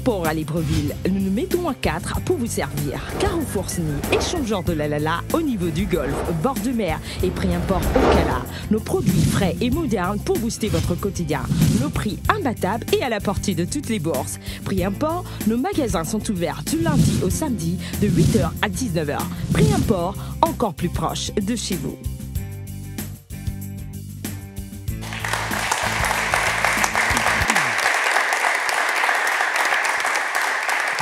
Port à Libreville, nous nous mettons à 4 pour vous servir. Carrefour Sny, échangeur de la Lala au niveau du golfe, bord de mer et prix import au Cala. Nos produits frais et modernes pour booster votre quotidien. Nos prix imbattables et à la portée de toutes les bourses. Prix import, nos magasins sont ouverts du lundi au samedi de 8h à 19h. Prix import, encore plus proche de chez vous.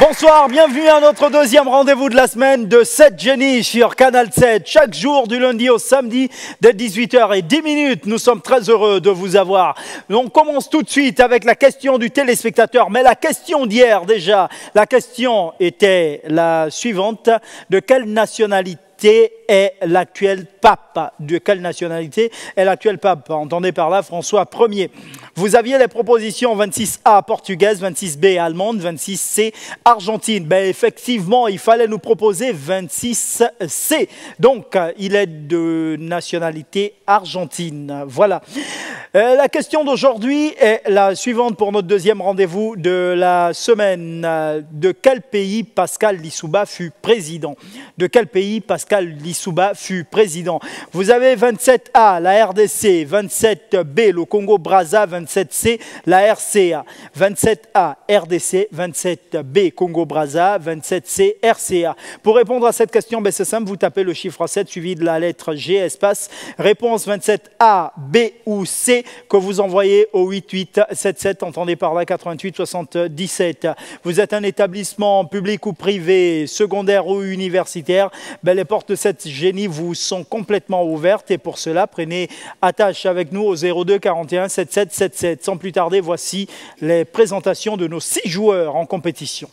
Bonsoir, bienvenue à notre deuxième rendez-vous de la semaine de 7 Génies sur Canal 7. Chaque jour du lundi au samedi dès 18h10. Nous sommes très heureux de vous avoir. On commence tout de suite avec la question du téléspectateur. Mais la question d'hier déjà, la question était la suivante. De quelle nationalité est l'actuel pape? De quelle nationalité est l'actuel pape? Entendez par là François Ier. Vous aviez les propositions 26A portugaise, 26B allemande, 26C argentine. Ben effectivement, il fallait nous proposer 26C. Donc, il est de nationalité argentine. Voilà. La question d'aujourd'hui est la suivante pour notre deuxième rendez-vous de la semaine. De quel pays Pascal Lissouba fut président? De quel pays Pascal Lissouba fut président? Vous avez 27A, la RDC, 27B, le Congo-Brazza, 27C, la RCA. 27A, RDC, 27B, Congo-Brazza, 27C, RCA. Pour répondre à cette question, ben c'est simple, vous tapez le chiffre 7 suivi de la lettre G, espace, réponse 27A, B ou C, que vous envoyez au 8877, entendez par là 88 77. Vous êtes un établissement public ou privé, secondaire ou universitaire, ben les portes de 7 Génies vous sont complètement ouvertes et pour cela, prenez attache avec nous au 02 41 77 77. Sans plus tarder, voici les présentations de nos 6 joueurs en compétition.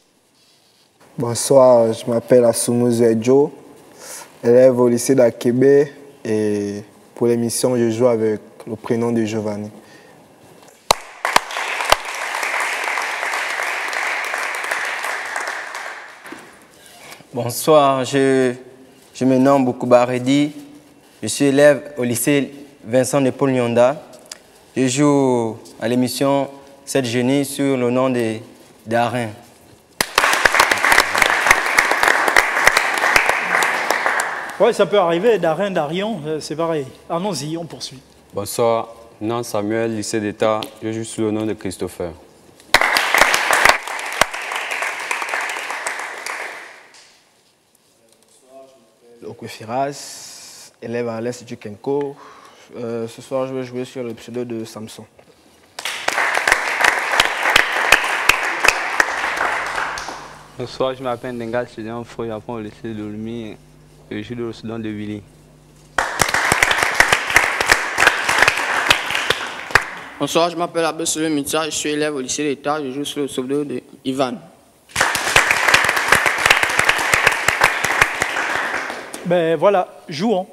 Bonsoir, je m'appelle Asumuzu Edjo, élève au lycée d'Akébé et pour l'émission, je joue avec le prénom de Giovanni. Bonsoir, je me nomme Boukouba Redi. Je suis élève au lycée Vincent de Paul Nyonda. Je joue à l'émission 7 Génies sur le nom d'Arin. Oui, ça peut arriver, d'Arin, d'Arion, c'est pareil. Allons-y, on poursuit. Bonsoir, nom Samuel, lycée d'État, je joue sous le nom de Christopher. Okwe Firas, élève à l'Institut Kenko. Ce soir, je vais jouer sur le pseudo de Samson. Bonsoir, je m'appelle Nengal, étudiant au lycée de Lumi et je joue sous le nom de Willy. Bonsoir, je m'appelle Abesole Mitsa, je suis élève au lycée d'État, je joue sur le pseudo de Ivan. Ben voilà, jouons.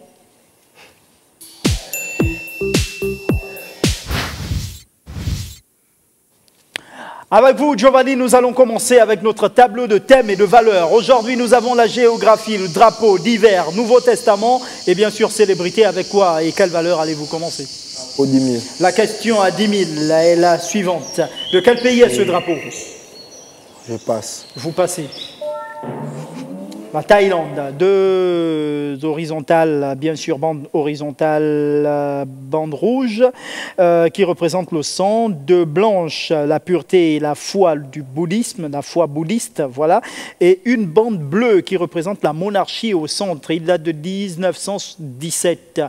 Avec vous, Giovanni, nous allons commencer avec notre tableau de thèmes et de valeurs. Aujourd'hui, nous avons la géographie, le drapeau, divers, Nouveau Testament et bien sûr célébrité. Avec quoi et quelle valeur allez-vous commencer? Au 10 000. La question à 10 000 est la suivante. De quel pays est ce drapeau? Je passe. Vous passez. La Thaïlande, 2 horizontales, bien sûr, bande horizontale, bande rouge, qui représente le sang, 2 blanches, la pureté et la foi du bouddhisme, la foi bouddhiste, voilà, et une bande bleue qui représente la monarchie au centre. Il date de 1917.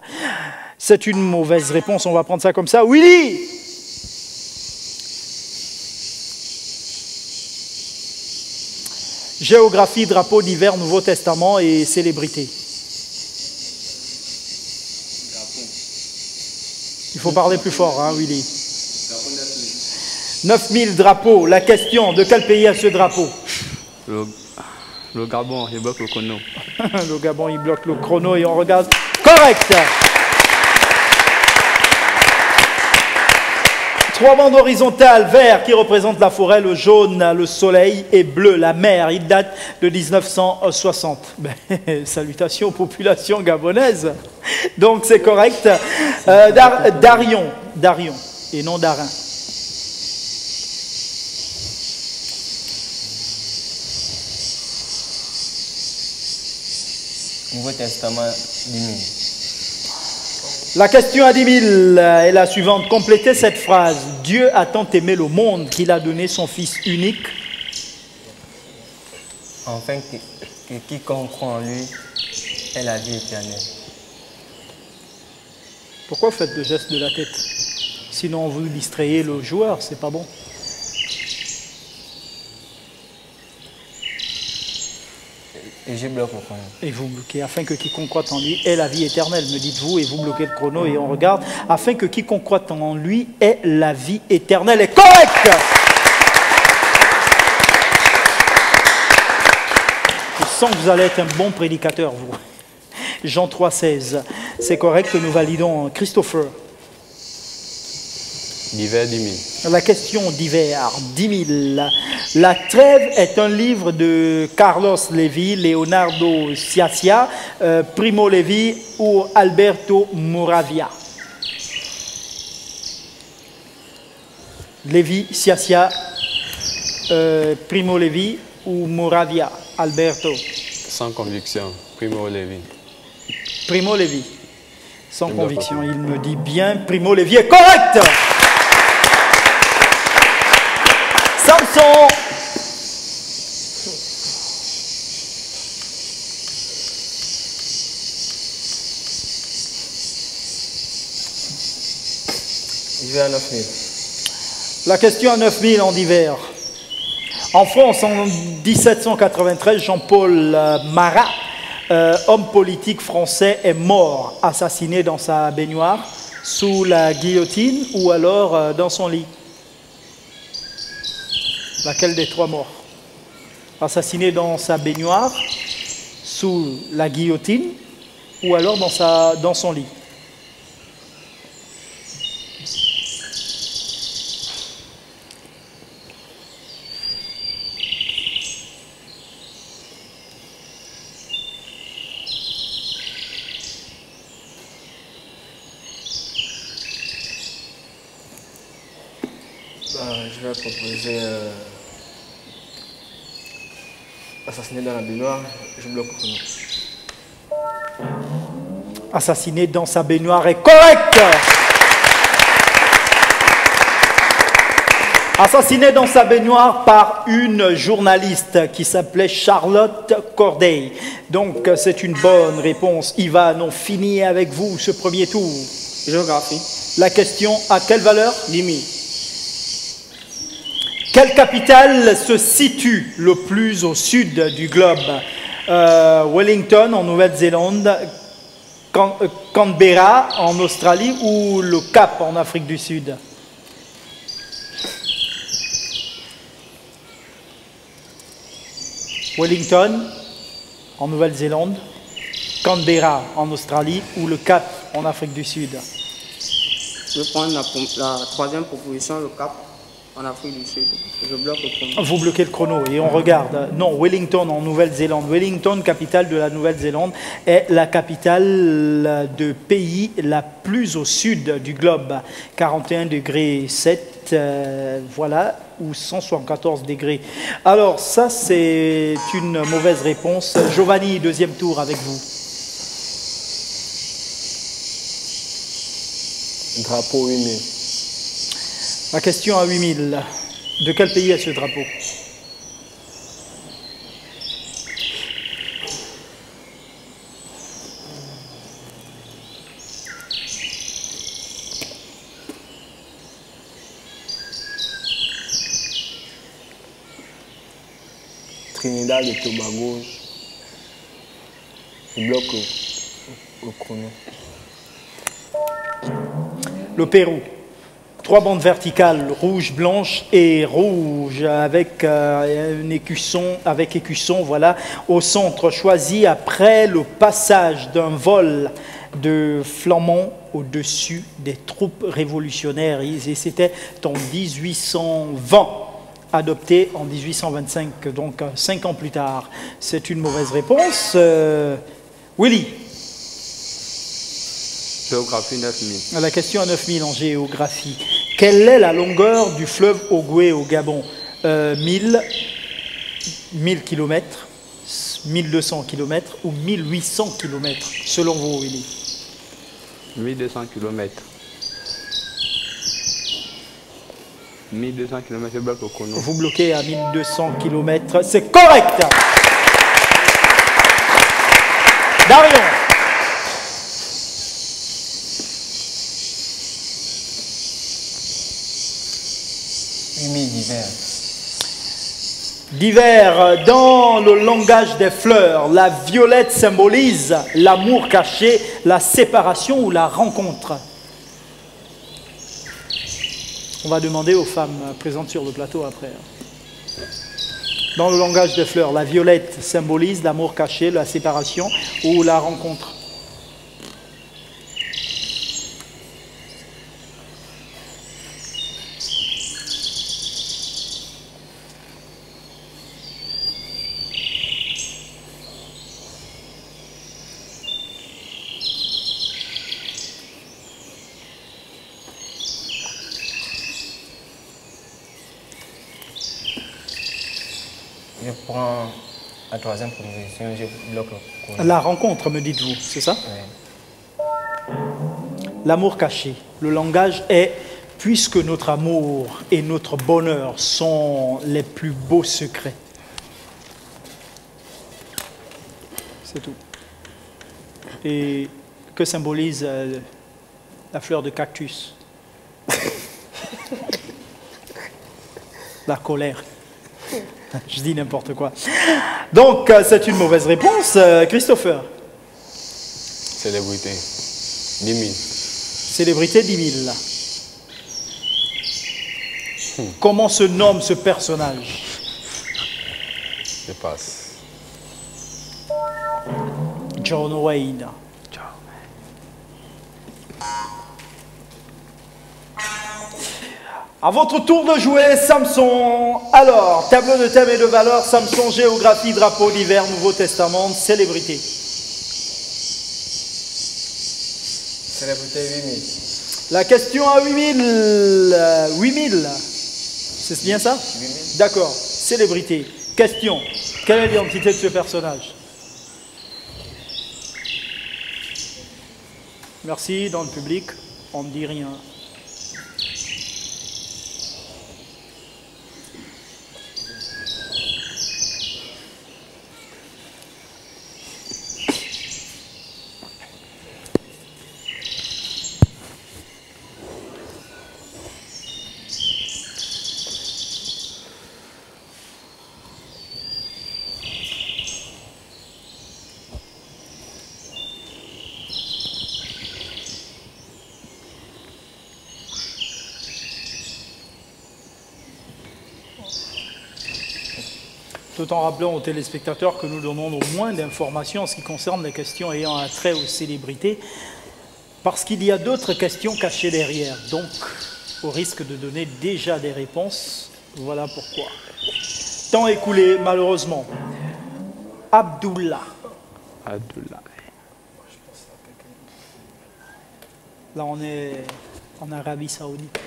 C'est une mauvaise réponse, on va prendre ça comme ça. Willy! Géographie, drapeau, divers, Nouveau Testament et célébrité. Il faut parler plus fort, hein, Willy. 9000 drapeaux. La question, de quel pays est ce drapeau? Le Gabon, il bloque le chrono. Le Gabon, il bloque le chrono et on regarde. Correct! 3 bandes horizontales, vert qui représente la forêt, le jaune, le soleil et bleu, la mer. Il date de 1960. Ben, salutations aux populations gabonaises. Donc c'est correct. Darion et non Darin. Nouveau Testament 10 000. La question à 10 000 est la suivante. Complétez cette phrase. Dieu a tant aimé le monde qu'il a donné son Fils unique. Enfin, que quiconque croit en lui ait la vie éternelle. Pourquoi faites le geste de la tête? Sinon, vous distrayez le joueur, c'est pas bon. Et je bloque au chrono. Et vous bloquez, afin que quiconque croit en lui ait la vie éternelle, me dites-vous, et vous bloquez le chrono et on regarde, afin que quiconque croit en lui ait la vie éternelle. Est correct! Je sens que vous allez être un bon prédicateur, vous. Jean 3,16. C'est correct, nous validons. Christopher. Divers 10 000. La question d'hiver, 10 000. La Trêve est un livre de Carlos Levi, Leonardo Sciascia, Primo Levi ou Alberto Moravia. Levi, Sciascia, Primo Levi ou Moravia, Alberto. Sans conviction, Primo Levi. Primo Levi. Sans conviction, il me dit bien, Primo Levi est correct. Samson. Hiver 9 000. La question à 9 000 en hiver. En France, en 1793, Jean-Paul Marat, homme politique français, est mort, assassiné dans sa baignoire, sous la guillotine ou alors dans son lit. Laquelle des 3 morts? Assassiné dans sa baignoire, sous la guillotine ou alors dans son lit? Je vais proposer assassiné dans la baignoire, je bloque au chrono. Assassiné dans sa baignoire est correct. Assassiné dans sa baignoire par une journaliste qui s'appelait Charlotte Corday. Donc c'est une bonne réponse. Ivan, on finit avec vous ce premier tour. Géographie. La question à quelle valeur? 10 000. Quelle capitale se situe le plus au sud du globe? Wellington en Nouvelle-Zélande, Canberra en Australie ou le Cap en Afrique du Sud? Wellington en Nouvelle-Zélande, Canberra en Australie ou le Cap en Afrique du Sud? Je vais prendre la troisième proposition, le Cap. En Afrique du Sud. Je bloque le chrono. Vous bloquez le chrono et on regarde. Non, Wellington en Nouvelle-Zélande. Wellington, capitale de la Nouvelle-Zélande, est la capitale de pays la plus au sud du globe. 41 degrés 7, voilà, ou 174 degrés. Alors ça, c'est une mauvaise réponse. Giovanni, deuxième tour avec vous. Drapeau 8 000. La question à 8 000. De quel pays est ce drapeau? Trinidad et Tobago. Je bloque au chrono. Le Pérou. 3 bandes verticales, rouge, blanche et rouge, avec un écusson, voilà, au centre, choisi après le passage d'un vol de flamand au-dessus des troupes révolutionnaires. Et c'était en 1820, adopté en 1825, donc 5 ans plus tard. C'est une mauvaise réponse. Willy. Géographie 9000. La question à 9000 en géographie. Quelle est la longueur du fleuve Ogooué au Gabon? 1000 km, 1200 km ou 1800 km, selon vous, Willy? 1200 km. 1200 km, je bloque au chrono. Vous bloquez à 1200 km, c'est correct. Darion. D'hiver. D'hiver, dans le langage des fleurs, la violette symbolise l'amour caché, la séparation ou la rencontre. On va demander aux femmes présentes sur le plateau après. Dans le langage des fleurs, la violette symbolise l'amour caché, la séparation ou la rencontre. Je prends la troisième proposition, je bloque le chrono. La rencontre, me dites-vous, c'est ça? Oui. L'amour caché. Le langage est, puisque notre amour et notre bonheur sont les plus beaux secrets. C'est tout. Et que symbolise la fleur de cactus? La colère. Je dis n'importe quoi. Donc, c'est une mauvaise réponse. Christopher? Célébrité. 10 000. Célébrité 10 000. Comment se nomme ce personnage? Je passe. John Wayne. À votre tour de jouer, Samson. Alors, tableau de thème et de valeur, Samson, géographie, drapeau d'hiver, Nouveau Testament, célébrité. Célébrité 8000. La question à 8000. 8000. C'est bien ça? 8000. D'accord. Célébrité. Question. Quelle est l'identité de ce personnage? Merci, dans le public, on ne dit rien. Tout en rappelant aux téléspectateurs que nous donnons au moins d'informations en ce qui concerne les questions ayant un trait aux célébrités, parce qu'il y a d'autres questions cachées derrière. Donc, au risque de donner déjà des réponses, voilà pourquoi. Temps écoulé, malheureusement. Abdullah. Abdullah. Là, on est en Arabie Saoudite.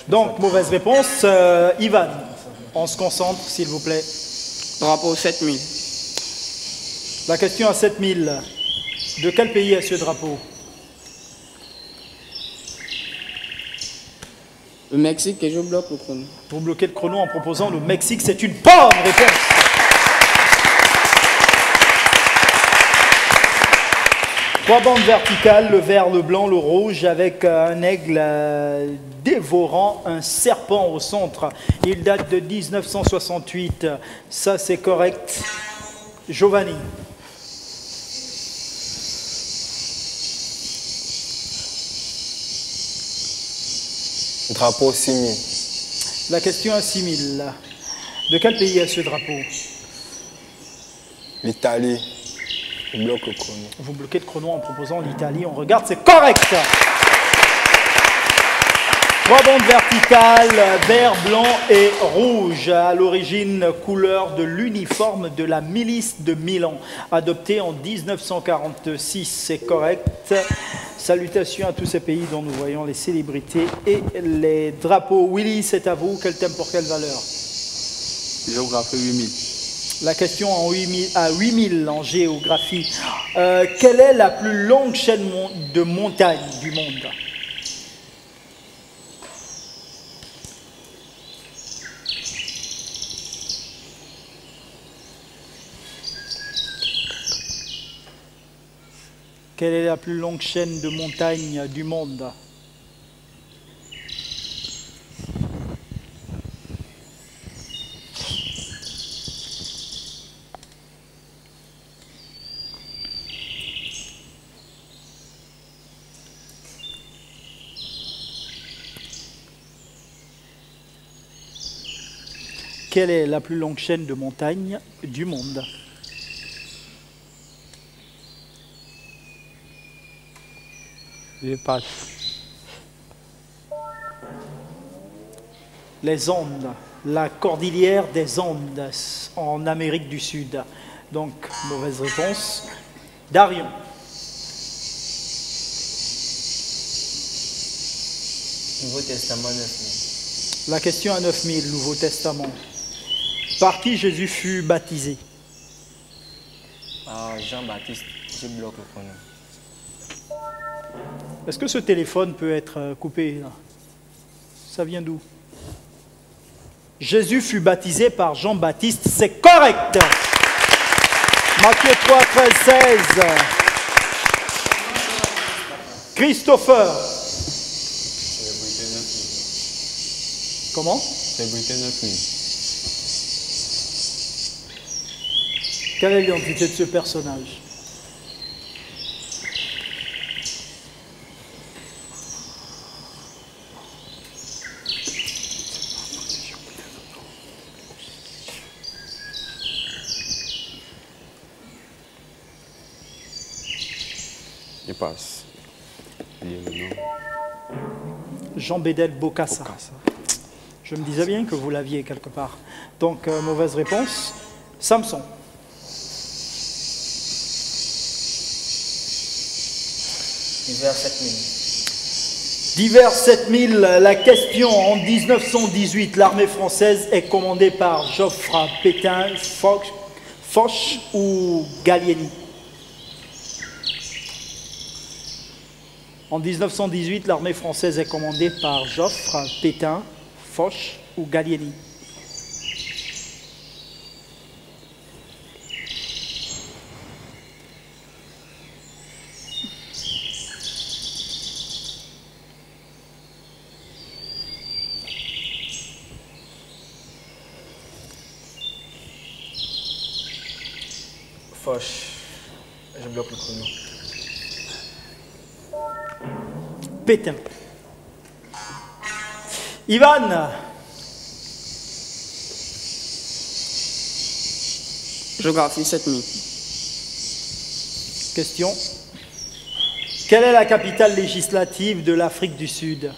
Donc, mauvaise réponse. Ivan, on se concentre, s'il vous plaît. Drapeau 7000. La question à 7000. De quel pays est ce drapeau? Le Mexique et je bloque le chrono. Vous bloquez le chrono en proposant le Mexique. C'est une bonne réponse. Trois bandes verticales, le vert, le blanc, le rouge, avec un aigle dévorant un serpent au centre. Il date de 1968. Ça, c'est correct. Giovanni. Drapeau 6000. La question à 6000. De quel pays est ce drapeau? L'Italie. Je bloque le chrono. Vous bloquez le chrono en proposant l'Italie. On regarde, c'est correct. 3 bandes verticales, vert, blanc et rouge, à l'origine couleur de l'uniforme de la milice de Milan, adopté en 1946. C'est correct. Salutations à tous ces pays dont nous voyons les célébrités et les drapeaux. Willy, c'est à vous. Quel thème pour quelle valeur? Géographie 8000. La question à 8000 en géographie. Quelle est la plus longue chaîne de montagnes du monde? Quelle est la plus longue chaîne de montagnes du monde? Quelle est la plus longue chaîne de montagnes du monde? Je passe. Les Andes, la cordillère des Andes en Amérique du Sud. Donc, mauvaise réponse. Darion. Nouveau Testament 9000. La question à 9000, Nouveau Testament. Par qui Jésus fut baptisé? Jean-Baptiste, je bloque le chrono. Est-ce que ce téléphone peut être coupé là? Ça vient d'où? Jésus fut baptisé par Jean-Baptiste, c'est correct. Matthieu 3, 13, 16. Christopher. Comment? Célébrité 9000. Quelle est l'identité de ce personnage? Je passe. Il y a le nom. Jean Bédel Bokassa. Je me disais bien que vous l'aviez quelque part. Donc, mauvaise réponse. Samson. Divers 7000. Divers 7000, la question en 1918, l'armée française est commandée par Geoffroy Pétain, Foch ou Gallieni? En 1918, l'armée française est commandée par Geoffroy Pétain, Foch ou Gallieni? Foch. Je bloque le chrono. Pétain. Ivan. Géographie 7000. Question. Quelle est la capitale législative de l'Afrique du Sud?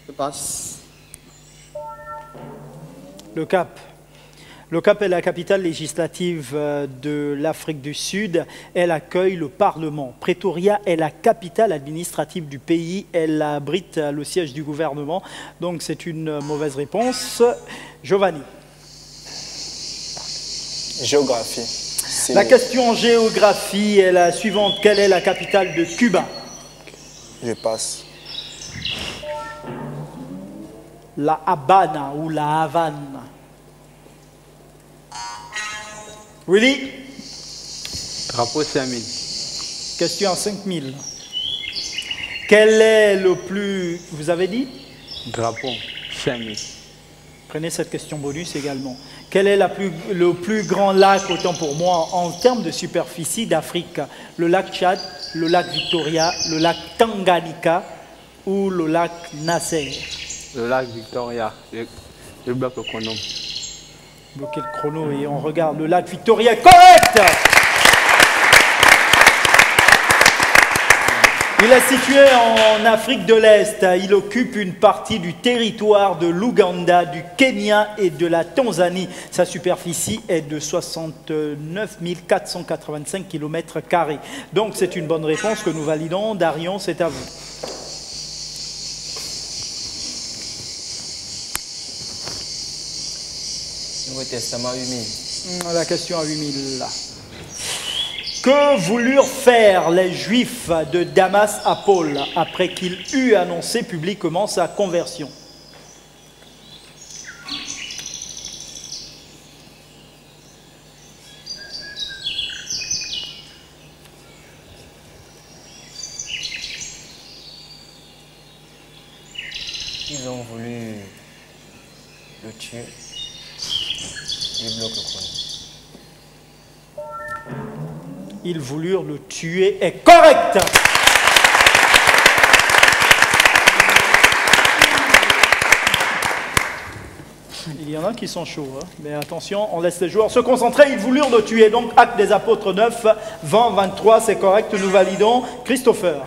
Je passe. Le Cap. Le Cap est la capitale législative de l'Afrique du Sud. Elle accueille le Parlement. Pretoria est la capitale administrative du pays. Elle abrite le siège du gouvernement. Donc c'est une mauvaise réponse. Giovanni. Géographie. La question en géographie est la suivante. Quelle est la capitale de Cuba? Je passe. La Habana ou la Havane. Willy? Drapeau 5000. Question à 5000. Quel est le plus... Vous avez dit? Drapeau 5000. Prenez cette question bonus également. Quel est le plus grand lac, autant pour moi, en termes de superficie d'Afrique? Le lac Tchad, le lac Victoria, le lac Tanganyika ou le lac Nasser? Le lac Victoria. Je bloque le chrono. Bloquer le chrono et on regarde. Le lac Victoria est correct! Il est situé en Afrique de l'Est. Il occupe une partie du territoire de l'Ouganda, du Kenya et de la Tanzanie. Sa superficie est de 69 485 km². Donc c'est une bonne réponse que nous validons. Darion, c'est à vous. Nouveau Testament 8000. La question à 8000. Que voulurent faire les Juifs de Damas à Paul après qu'il eut annoncé publiquement sa conversion? Ils ont voulu le tuer. Ils bloquent le chrono. Ils voulurent le tuer est correct. Il y en a qui sont chauds, hein. Mais attention, on laisse les joueurs se concentrer. Ils voulurent le tuer. Donc, Actes des Apôtres 9, 20, 23, c'est correct, nous validons. Christopher.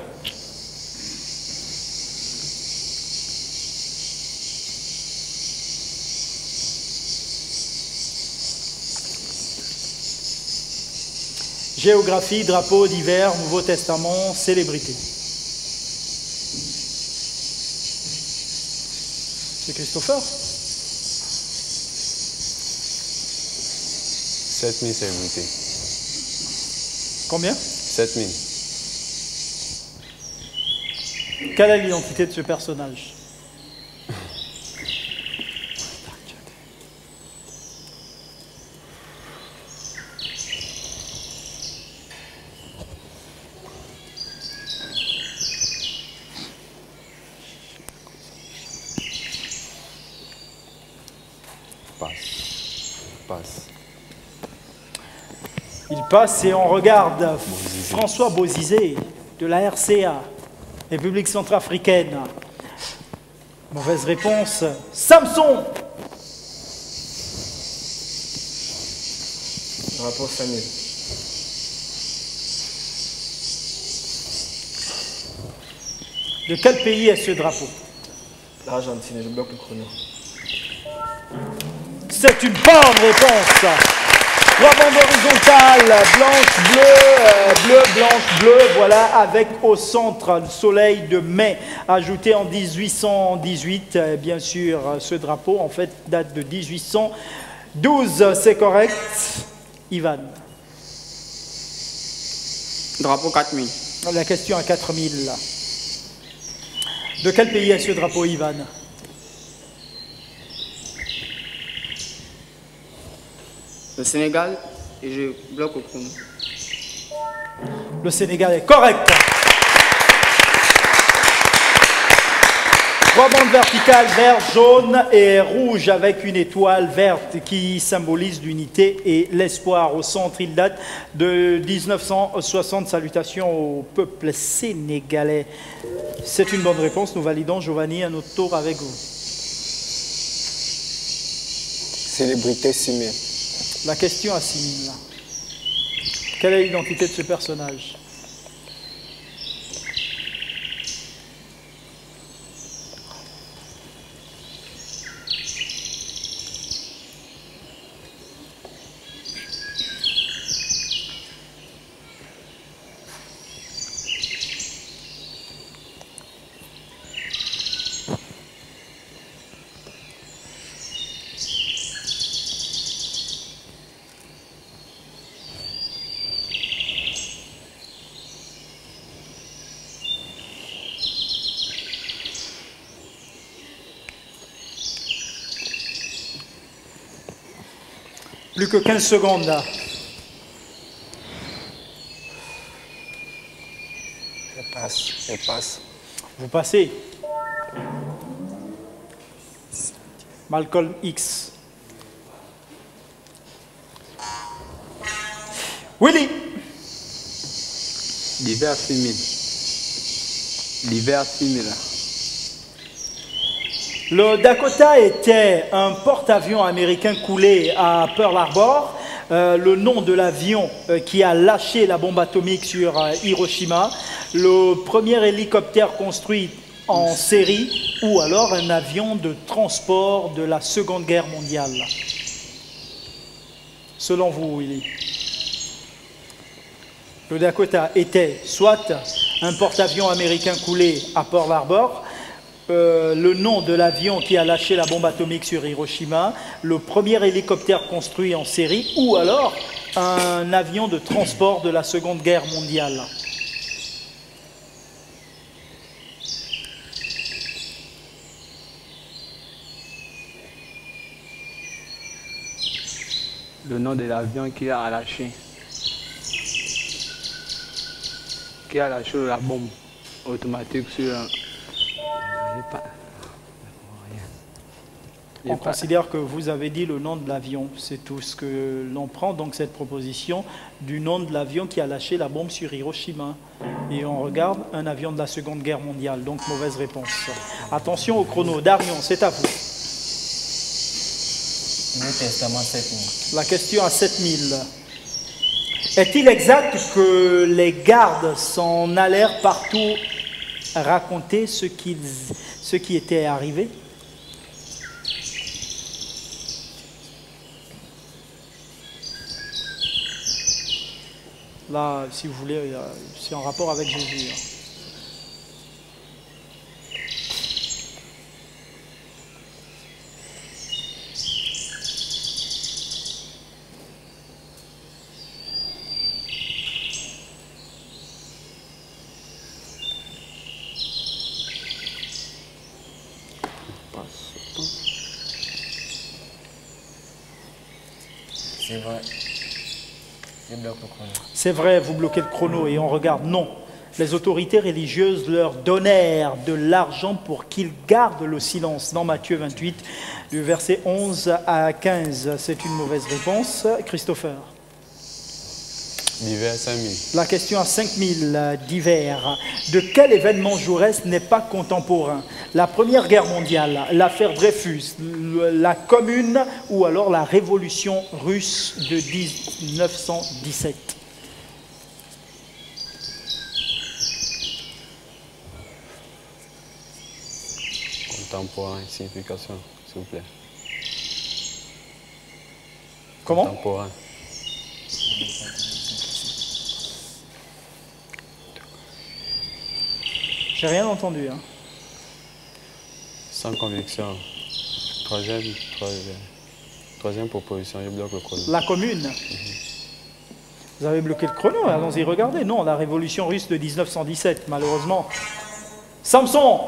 Géographie, drapeau d'hiver, Nouveau Testament, célébrité. C'est Christopher. 7000 célébrités. Combien? 7000. Quelle est l'identité de ce personnage? Il passe et on regarde François Bozizé de la RCA, République centrafricaine. Mauvaise réponse. Samson. Drapeau Samuel. De quel pays est ce drapeau? L'Argentine, je bloque le chrono. C'est une bonne réponse. Trois bandes horizontales, blanche, bleu, bleu, blanche, bleu, voilà, avec au centre le soleil de mai, ajouté en 1818, bien sûr, ce drapeau, en fait, date de 1812, c'est correct. Ivan. Drapeau 4000. La question à 4000. De quel pays est ce drapeau, Ivan? Le Sénégal, et je bloque au chrono. Le Sénégal est correct. Trois bandes verticales, vert, jaune et rouge avec une étoile verte qui symbolise l'unité et l'espoir. Au centre, il date de 1960. Salutations au peuple sénégalais. C'est une bonne réponse. Nous validons. Giovanni, à notre tour avec vous. Célébrité 6000. La question à 6000. Quelle est l'identité de ce personnage? Plus que 15 secondes là. Je passe. Vous passez. Malcolm X. Willy. L'hiver 6000. L'hiver 6000. Le Dakota était un porte-avions américain coulé à Pearl Harbor. Le nom de l'avion qui a lâché la bombe atomique sur Hiroshima. Le premier hélicoptère construit en série ou alors un avion de transport de la Seconde Guerre mondiale. Selon vous, Willy. Le Dakota était soit un porte-avions américain coulé à Pearl Harbor, le nom de l'avion qui a lâché la bombe atomique sur Hiroshima, le premier hélicoptère construit en série, ou alors un avion de transport de la Seconde Guerre mondiale. Le nom de l'avion qui a lâché. Qui a lâché la bombe automatique sur... On considère que vous avez dit le nom de l'avion. C'est tout ce que l'on prend, donc cette proposition du nom de l'avion qui a lâché la bombe sur Hiroshima. Et on regarde un avion de la Seconde Guerre mondiale, donc mauvaise réponse. Attention au chrono. Darion, c'est à vous. Nouveau Testament 7000. La question à 7000. Est-il exact que les gardes s'en allèrent partout raconter ce qui était arrivé? Là, si vous voulez, c'est en rapport avec Jésus. C'est vrai. Je bloque le chrono. C'est vrai, vous bloquez le chrono et on regarde. Non. Les autorités religieuses leur donnèrent de l'argent pour qu'ils gardent le silence. Dans Matthieu 28, du verset 11 à 15. C'est une mauvaise réponse. Christopher. L'hiver 5000. La question à 5000 d'hiver. De quel événement Jaurès n'est pas contemporain? La Première Guerre mondiale, l'affaire Dreyfus, la Commune ou alors la Révolution russe de 1917? Contemporain, signification, s'il vous plaît. Comment? Contemporain. J'ai rien entendu. Hein. Sans conviction. Troisième proposition, je bloque le chrono. La Commune. Vous avez bloqué le chrono, allons-y regarder. Non, la Révolution russe de 1917, malheureusement. Samson.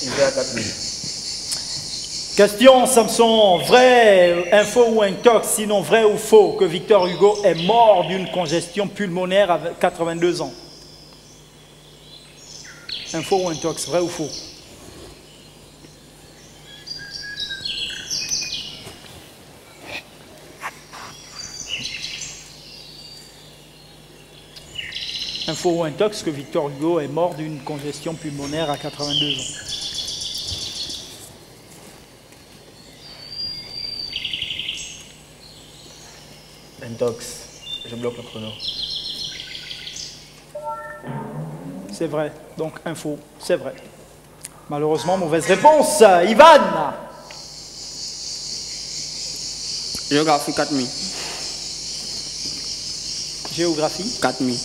Hiver 4000. Question, Samson, vrai, info ou intox, sinon vrai ou faux, que Victor Hugo est mort d'une congestion pulmonaire à 82 ans? Info ou intox, vrai ou faux? Info ou intox, que Victor Hugo est mort d'une congestion pulmonaire à 82 ans. Intox. Je bloque le chrono. C'est vrai, donc info, c'est vrai. Malheureusement, mauvaise réponse. Ivan. Géographie 4000. Géographie 4000.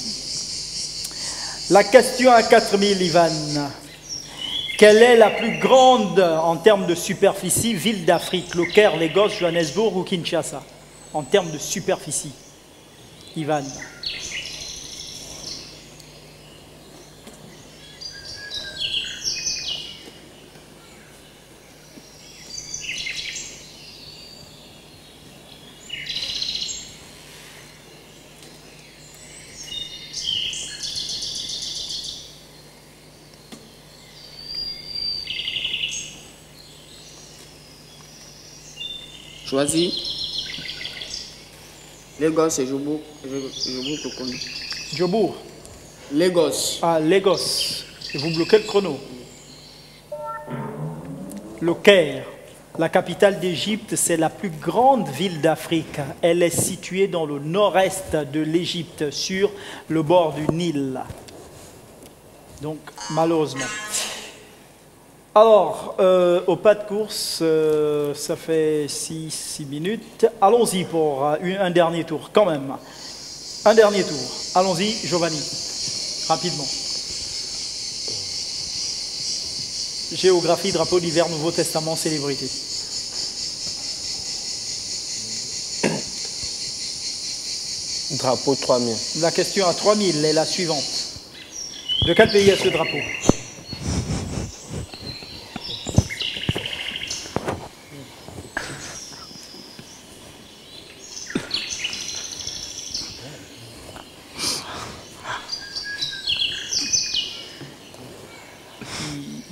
La question à 4000, Ivan. Quelle est la plus grande en termes de superficie ville d'Afrique? Le Caire, Lagos, Johannesburg ou Kinshasa? En termes de superficie, Ivan. Choisi. Lagos et Jobourg. Jobourg. Jobourg. Lagos. Ah, Lagos. Et vous bloquez le chrono. Le Caire, la capitale d'Égypte, c'est la plus grande ville d'Afrique. Elle est située dans le nord-est de l'Égypte, sur le bord du Nil. Donc, malheureusement. Alors, au pas de course, ça fait 6 minutes. Allons-y pour un dernier tour, quand même. Un dernier tour. Allons-y, Giovanni, rapidement. Géographie, drapeau d'hiver, Nouveau Testament, célébrité. Drapeau 3000. La question à 3000 est la suivante. De quel pays est ce drapeau?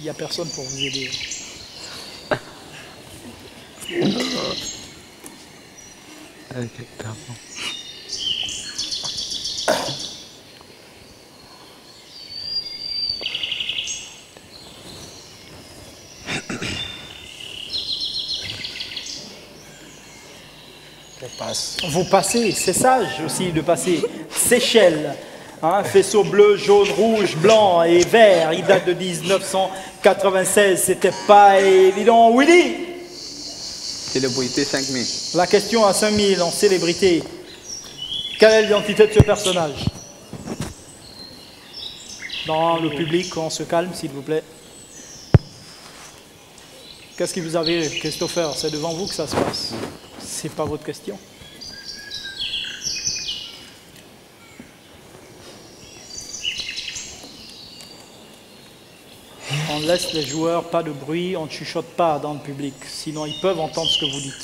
Il n'y a personne pour vous aider. Vous passez, c'est sage aussi de passer. Seychelles, hein, faisceau bleu, jaune, rouge, blanc et vert. Il date de 1996. C'était pas évident. Willy? Célébrité 5000. La question à 5000 en célébrité. Quelle est l'identité de ce personnage? Dans le public, on se calme, s'il vous plaît. Qu'est-ce qui vous arrive, Christopher? C'est devant vous que ça se passe. C'est pas votre question. On laisse les joueurs, pas de bruit, on ne chuchote pas dans le public, sinon ils peuvent entendre ce que vous dites.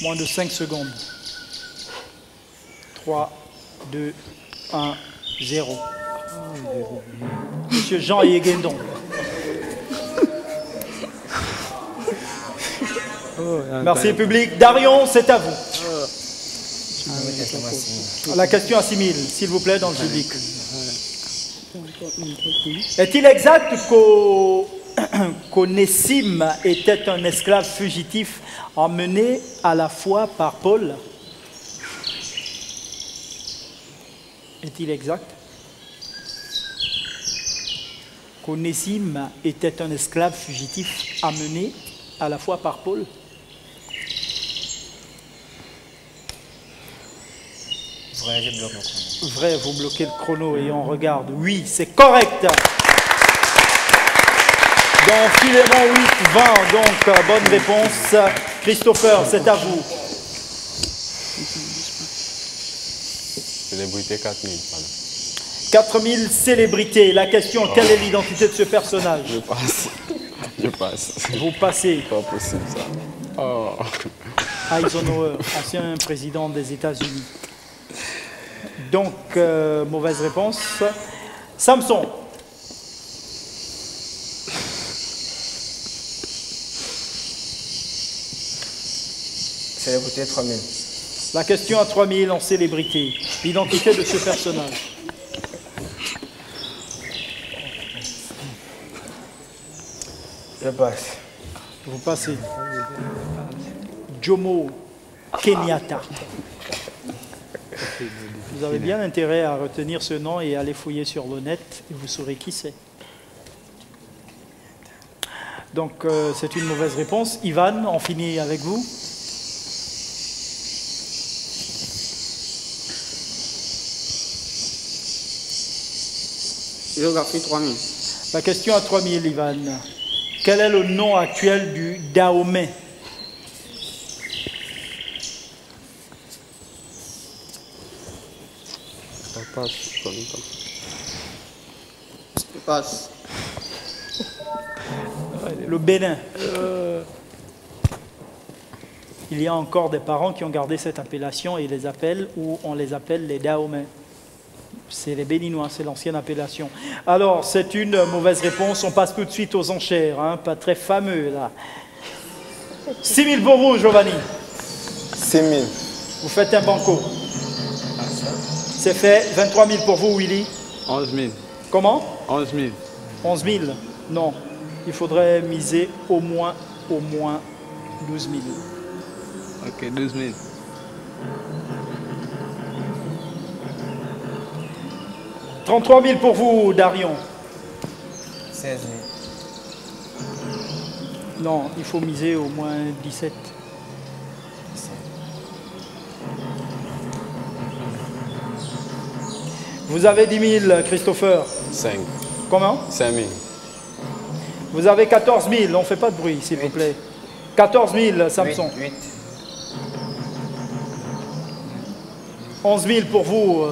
Moins de 5 secondes. 3, 2, 1, 0. Monsieur Jean Yeguendon. Merci public. Darion, c'est à vous. La question à 6000, s'il vous plaît, dans le public. Est-il exact qu'Onésime était un esclave fugitif emmené à la fois par Paul? Est-il exact qu'Onésime était un esclave fugitif amené à la fois par Paul? Vrai, je bloque le chrono. Vrai, vous bloquez le chrono et on regarde. Oui, c'est correct. Dans Philémon 8, 20, donc bonne réponse. Christopher, c'est à vous. Célébrité 4000, pardon. 4000 célébrités. La question, quelle est l'identité de ce personnage? Je passe. Je passe. Vous passez. Pas possible ça. Oh. Eisenhower, ancien président des États-Unis. Donc, mauvaise réponse. Samson. Célébrité 3000. La question à 3000 en célébrité. L'identité de ce personnage. Je passe. Vous passez. Jomo Kenyatta. Vous avez bien intérêt à retenir ce nom et à aller fouiller sur le net et vous saurez qui c'est. Donc c'est une mauvaise réponse. Ivan, on finit avec vous. Géographie 3000. La question à 3000, Ivan. Quel est le nom actuel du Dahomey? Ça passe, pas longtemps. Je passe. Le Bénin. Il y a encore des parents qui ont gardé cette appellation et les appellent, ou on les appelle les Dahomey. C'est les Béninois, c'est l'ancienne appellation. Alors, c'est une mauvaise réponse. On passe tout de suite aux enchères, hein, pas très fameux là. 6 000 pour vous, Giovanni. 6 000. Vous faites un banco. C'est fait. 23 000 pour vous, Willy. 11 000. Comment? 11 000. 11 000. Non. Il faudrait miser au moins 12 000. Ok, 12 000. 33 000 pour vous, Darion. 16 000. Non, il faut miser au moins 17. Vous avez 10 000, Christopher. 5. Comment? 5 000. Vous avez 14 000. On ne fait pas de bruit, s'il vous plaît. 14 000, Samson. 8. 11 000 pour vous.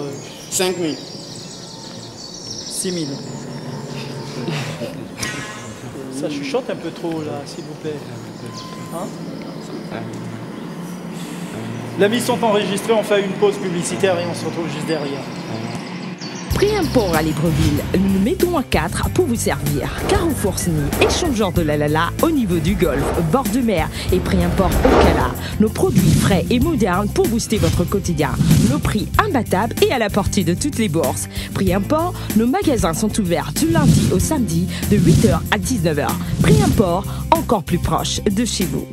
5 000. 6 000. Ça chuchote un peu trop, là, s'il vous plaît. Hein? Les mises sont enregistrées, on fait une pause publicitaire et on se retrouve juste derrière. Pré-import à Libreville, nous nous mettons à 4 pour vous servir. Carrefour Sny, échangeur de la Lala au niveau du golfe, bord de mer et pré-import au Cala. Nos produits frais et modernes pour booster votre quotidien. Nos prix imbattables et à la portée de toutes les bourses. Pré-import, nos magasins sont ouverts du lundi au samedi de 8h à 19h. Pré-import, encore plus proche de chez vous.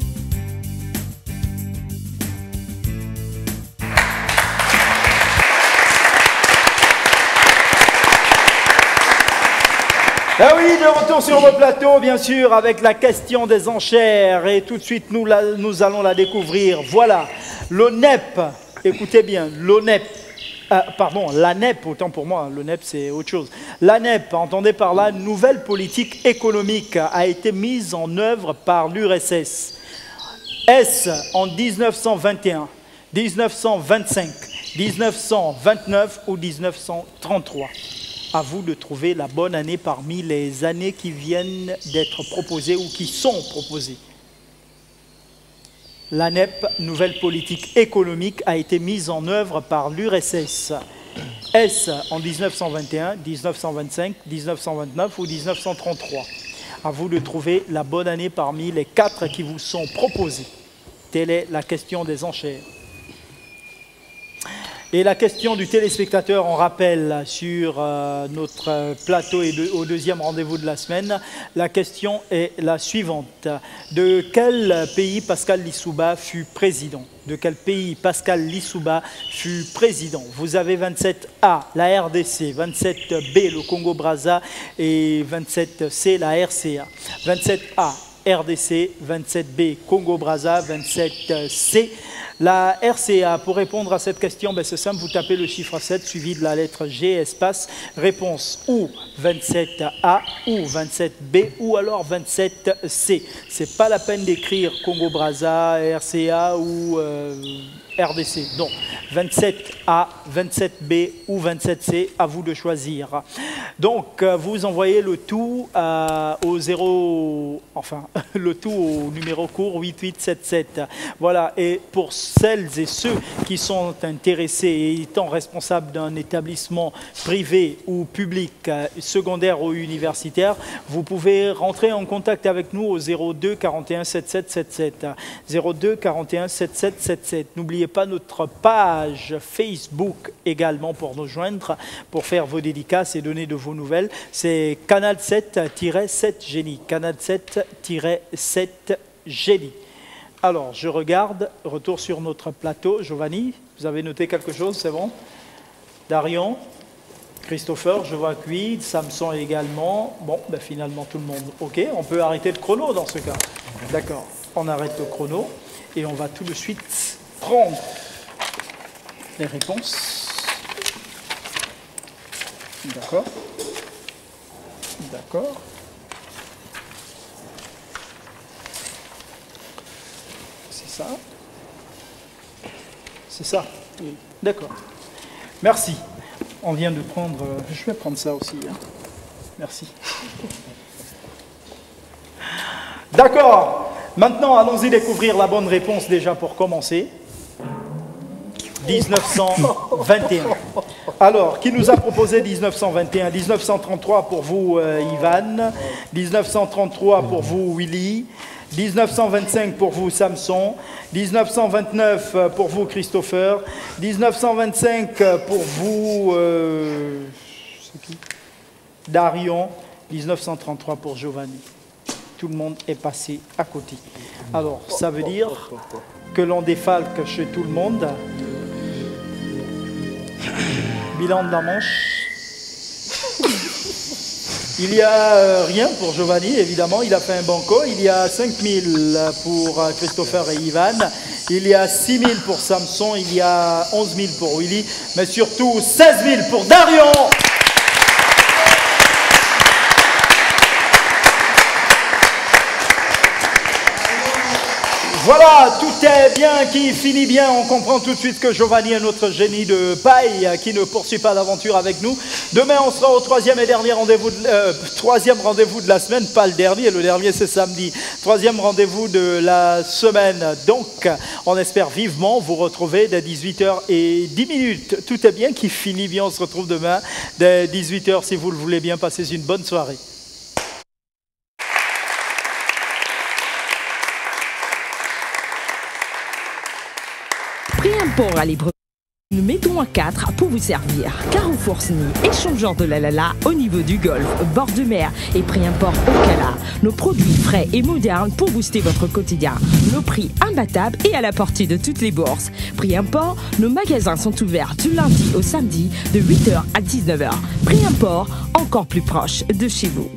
Ah oui, de retour sur le plateau, bien sûr, avec la question des enchères. Et tout de suite, nous allons la découvrir. Voilà, l'ONEP, écoutez bien, l'ONEP, l'ANEP, autant pour moi, l'ONEP c'est autre chose. L'ANEP, entendez par là, nouvelle politique économique, a été mise en œuvre par l'URSS. Est-ce en 1921, 1925, 1929 ou 1933 ? À vous de trouver la bonne année parmi les années qui viennent d'être proposées ou qui sont proposées. L'ANEP, nouvelle politique économique, a été mise en œuvre par l'URSS. Est-ce en 1921, 1925, 1929 ou 1933 ? À vous de trouver la bonne année parmi les 4 qui vous sont proposées. Telle est la question des enchères. Et la question du téléspectateur, on rappelle sur notre plateau et au deuxième rendez-vous de la semaine, la question est la suivante. De quel pays Pascal Lissouba fut président ? De quel pays Pascal Lissouba fut président ? Vous avez 27A, la RDC, 27B, le Congo-Brazza et 27C, la RCA. 27A, RDC, 27B, Congo-Brazza, 27C, la RCA. Pour répondre à cette question, c'est simple, vous tapez le chiffre 7 suivi de la lettre G, espace, réponse ou 27A ou 27B ou alors 27C. C'est pas la peine d'écrire Congo-Brazza, RCA ou RDC. Donc 27A, 27B ou 27C, à vous de choisir. Donc vous envoyez le tout le tout au numéro court 8877. Voilà, et pour celles et ceux qui sont intéressés et étant responsables d'un établissement privé ou public, secondaire ou universitaire, vous pouvez rentrer en contact avec nous au 02 41 77 77. 02 41 77 77. N'oubliez pas notre page Facebook également pour nous joindre, pour faire vos dédicaces et donner de vos nouvelles. C'est Canal 7-7 Génie. Canal 7-7 Génie. Alors, je regarde, retour sur notre plateau. Giovanni, vous avez noté quelque chose, c'est bon? Darion, Christopher, je vois que oui, Samson également. Bon, finalement tout le monde. Ok, on peut arrêter le chrono dans ce cas. D'accord, on arrête le chrono et on va tout de suite prendre les réponses. D'accord. D'accord. C'est ça. C'est ça. Oui. D'accord. Merci. On vient de prendre... je vais prendre ça aussi. Hein. Merci. D'accord. Maintenant, allons-y découvrir la bonne réponse déjà pour commencer. 1921. Alors, qui nous a proposé 1921? 1933 pour vous, Ivan. 1933 pour vous, Willy. 1925 pour vous, Samson. 1929 pour vous, Christopher. 1925 pour vous, Darion. 1933 pour Giovanni. Tout le monde est passé à côté. Alors, ça veut dire que l'on défalque chez tout le monde. Bilan de la manche. Il y a rien pour Giovanni, évidemment, il a fait un banco. Il y a 5000 pour Christopher et Ivan. Il y a 6000 pour Samson, il y a 11 000 pour Willy, mais surtout 16 000 pour Darion. Voilà, tout est bien, qui finit bien. On comprend tout de suite que Giovanni est notre génie de paille qui ne poursuit pas l'aventure avec nous. Demain, on sera au troisième et dernier rendez-vous, troisième rendez-vous de la semaine, pas le dernier c'est samedi. Troisième rendez-vous de la semaine. Donc, on espère vivement vous retrouver dès 18h10. Tout est bien, qui finit bien. On se retrouve demain dès 18h si vous le voulez bien. Passez une bonne soirée. Préimport à Libreville. Nous mettons à 4 pour vous servir. Carrefour SNI, échangeur de la au niveau du golfe, bord de mer et préimport au Cala. Nos produits frais et modernes pour booster votre quotidien. Nos prix imbattables et à la portée de toutes les bourses. Préimport, nos magasins sont ouverts du lundi au samedi de 8h à 19h. Préimport, encore plus proche de chez vous.